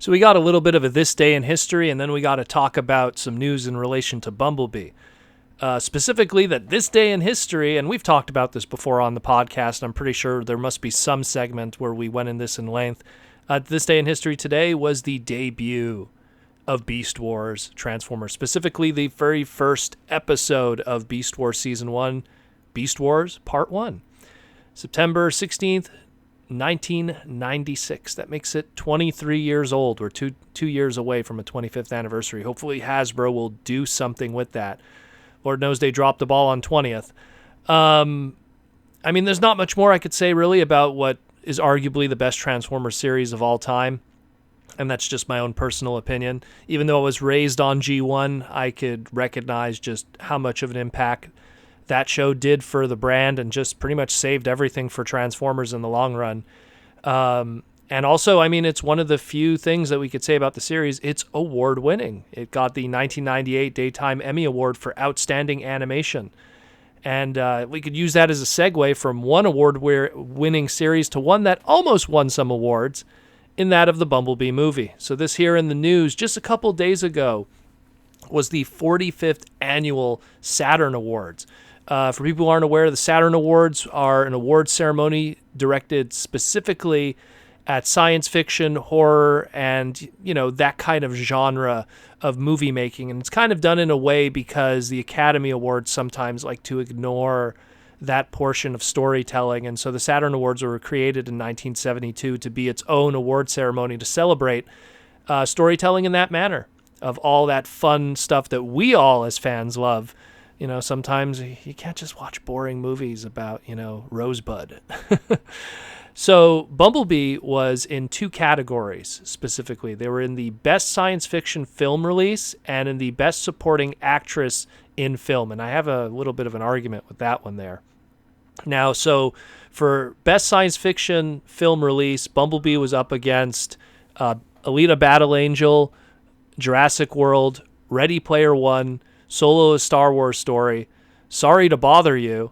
So we got a little bit of a This Day in History, and then we got to talk about some news in relation to Bumblebee. Specifically that this day in history, and we've talked about this before on the podcast, I'm pretty sure there must be some segment where we went in this in length. This day in history today was the debut of Beast Wars Transformers, specifically the very first episode of Beast Wars Season 1, Beast Wars Part 1. September 16th, 1996. That makes it 23 years old. We're two years away from a 25th anniversary. Hopefully Hasbro will do something with that. Lord knows they dropped the ball on 20th. I mean, there's not much more I could say really about what is arguably the best Transformers series of all time. And that's just my own personal opinion. Even though I was raised on G1, I could recognize just how much of an impact that show did for the brand and just pretty much saved everything for Transformers in the long run. And also, I mean, it's one of the few things that we could say about the series. It's award-winning. It got the 1998 Daytime Emmy Award for Outstanding Animation. And we could use that as a segue from one award-winning series to one that almost won some awards, in that of the Bumblebee movie. So this here in the news just a couple days ago was the 45th annual Saturn Awards. For people who aren't aware, the Saturn Awards are an award ceremony directed specifically at science fiction, horror, and, you know, that kind of genre of movie making. And it's kind of done in a way because the Academy Awards sometimes like to ignore that portion of storytelling. And so the Saturn Awards were created in 1972 to be its own award ceremony to celebrate storytelling in that manner, of all that fun stuff that we all as fans love. You know, sometimes you can't just watch boring movies about, you know, Rosebud. So Bumblebee was in two categories specifically. They were in the Best Science Fiction Film Release and in the Best Supporting Actress in Film. And I have a little bit of an argument with that one there. Now, so for Best Science Fiction Film Release, Bumblebee was up against Alita Battle Angel, Jurassic World, Ready Player One, Solo: A Star Wars Story, Sorry to Bother You,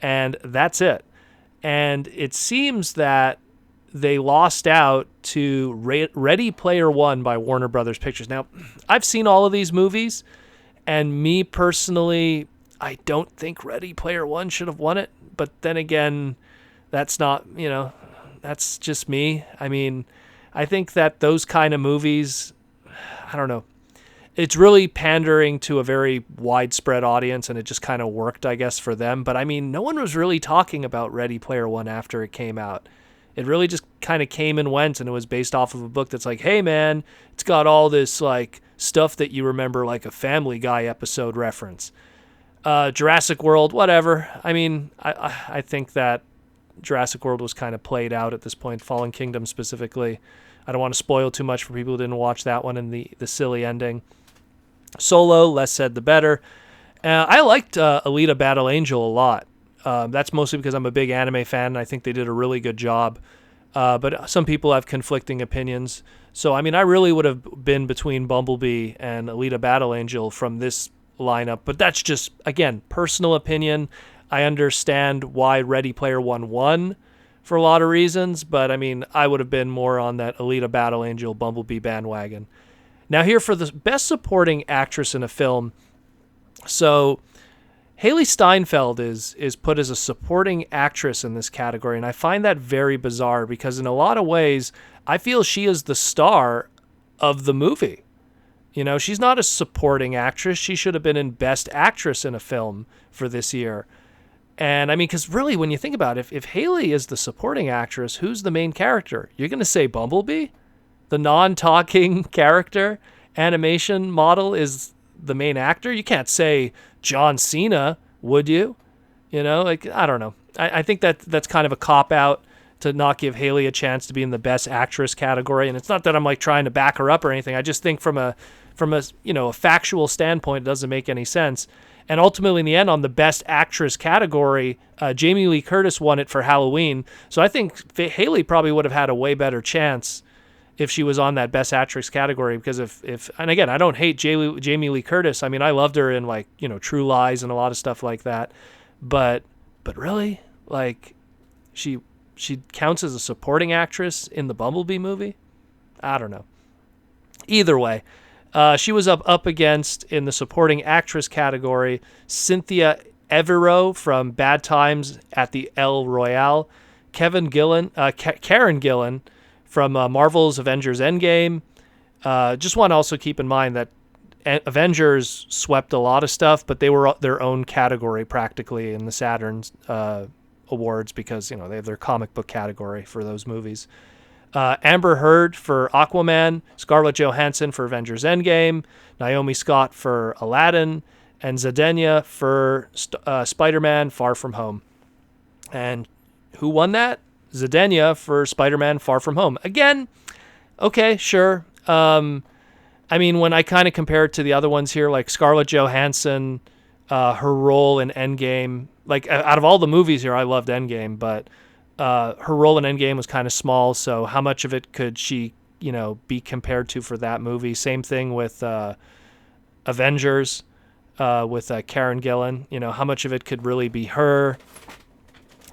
and that's it. And it seems that they lost out to Ready Player One by Warner Brothers Pictures. Now, I've seen all of these movies, and me personally, I don't think Ready Player One should have won it. But then again, that's not, you know, that's just me. I mean, I think that those kind of movies, I don't know. It's really pandering to a very widespread audience, and it just kind of worked, I guess, for them. But I mean, no one was really talking about Ready Player One after it came out. It really just kind of came and went, and it was based off of a book that's like, hey man, it's got all this like stuff that you remember, like a Family Guy episode reference. Jurassic World, whatever. I mean, I think that Jurassic World was kind of played out at this point, Fallen Kingdom specifically. I don't want to spoil too much for people who didn't watch that one and the silly ending. Solo, less said the better. I liked Alita Battle Angel a lot. That's mostly because I'm a big anime fan, and I think they did a really good job. But some people have conflicting opinions. So, I mean, I really would have been between Bumblebee and Alita Battle Angel from this lineup. But that's just, again, personal opinion. I understand why Ready Player One won for a lot of reasons. But, I mean, I would have been more on that Alita Battle Angel Bumblebee bandwagon. Now here for the Best Supporting Actress in a Film. So Hailee Steinfeld is put as a supporting actress in this category, and I find that very bizarre because in a lot of ways, I feel she is the star of the movie. You know, she's not a supporting actress. She should have been in Best Actress in a Film for this year. And I mean, because really, when you think about it, if Hailee is the supporting actress, who's the main character? You're going to say Bumblebee? The non-talking character animation model is the main actor? You can't say John Cena, would you? You know, like, I don't know. I think that's kind of a cop-out to not give Hailee a chance to be in the Best Actress category. And it's not that I'm like trying to back her up or anything. I just think from a you know, a factual standpoint, it doesn't make any sense. And ultimately, in the end, on the Best Actress category, Jamie Lee Curtis won it for Halloween. So I think Hailee probably would have had a way better chance if she was on that Best Actress category, because if and again, I don't hate Jamie Lee Curtis. I mean, I loved her in, like, you know, True Lies and a lot of stuff like that. But really, like, she counts as a supporting actress in the Bumblebee movie? I don't know. Either way, she was up against, in the supporting actress category, Cynthia Evero from Bad Times at the El Royale, Karen Gillan from Marvel's Avengers Endgame. Just want to also keep in mind that Avengers swept a lot of stuff, but they were their own category practically in the Saturn Awards because, they have their comic book category for those movies. Amber Heard for Aquaman, Scarlett Johansson for Avengers Endgame, Naomi Scott for Aladdin, and Zendaya for Spider-Man Far From Home. And who won that? Zendaya for Spider-Man Far From Home. Again, okay, sure. When I kind of compare it to the other ones here, like Scarlett Johansson, her role in Endgame, like out of all the movies here, I loved Endgame, but her role in Endgame was kind of small. So how much of it could she, be compared to for that movie? Same thing with Avengers, with Karen Gillan. How much of it could really be her?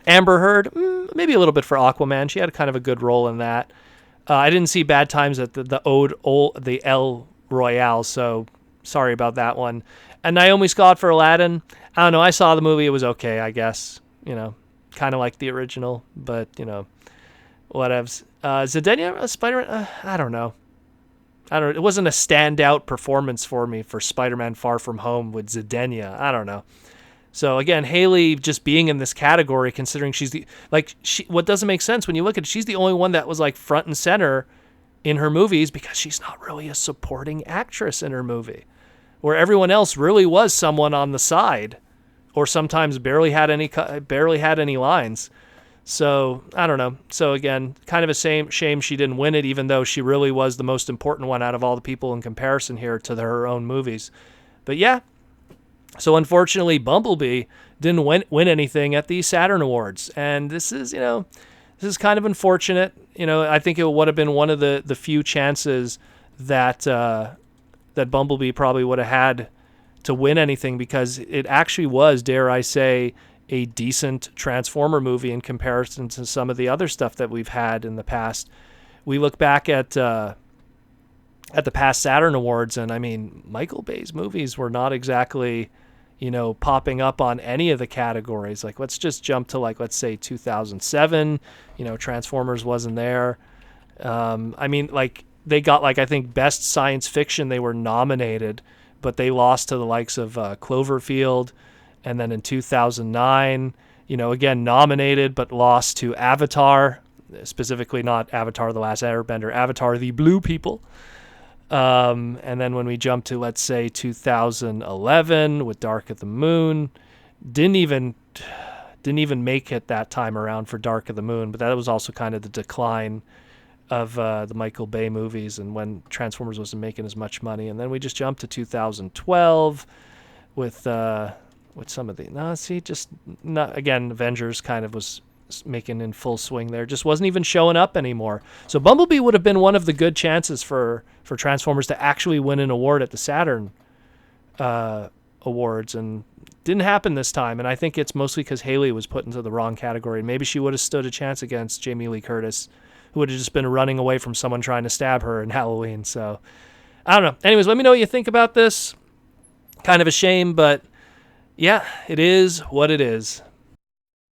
Amber Heard, maybe a little bit for Aquaman. She had kind of a good role in that. I didn't see Bad Times at the El Royale, so sorry about that one. And Naomi Scott for Aladdin. I don't know. I saw the movie. It was okay, I guess. Kind of like the original, but, whatevs. Zendaya, Spider-Man, I don't know. It wasn't a standout performance for me for Spider-Man Far From Home with Zendaya. I don't know. So again, Hailee just being in this category, considering what doesn't make sense when you look at it, she's the only one that was like front and center in her movies because she's not really a supporting actress in her movie, where everyone else really was someone on the side, or sometimes barely had any lines. So I don't know. So again, kind of a shame she didn't win it, even though she really was the most important one out of all the people in comparison here to her own movies. But yeah. So unfortunately, Bumblebee didn't win anything at the Saturn Awards, and this is kind of unfortunate. I think it would have been one of the few chances that Bumblebee probably would have had to win anything, because it actually was, dare I say, a decent Transformer movie in comparison to some of the other stuff that we've had in the past. We look back at the past Saturn Awards, and Michael Bay's movies were not exactly, popping up on any of the categories. Like, let's just jump to let's say 2007, Transformers wasn't there. They got I think best science fiction, they were nominated, but they lost to the likes of Cloverfield. And then in 2009, again nominated, but lost to Avatar, specifically not Avatar The Last Airbender, Avatar The Blue People. And then when we jump to, let's say, 2011 with Dark of the Moon, didn't even make it that time around for Dark of the Moon, but that was also kind of the decline of the Michael Bay movies, and when Transformers wasn't making as much money. And then we just jumped to 2012 with some of the Avengers kind of was making in full swing there, just wasn't even showing up anymore. So Bumblebee would have been one of the good chances for Transformers to actually win an award at the Saturn Awards, and didn't happen this time. And I think it's mostly because Hailee was put into the wrong category. Maybe she would have stood a chance against Jamie Lee Curtis, who would have just been running away from someone trying to stab her in Halloween. So I don't know. Anyways, let me know what you think about this. Kind of a shame, but yeah, it is what it is.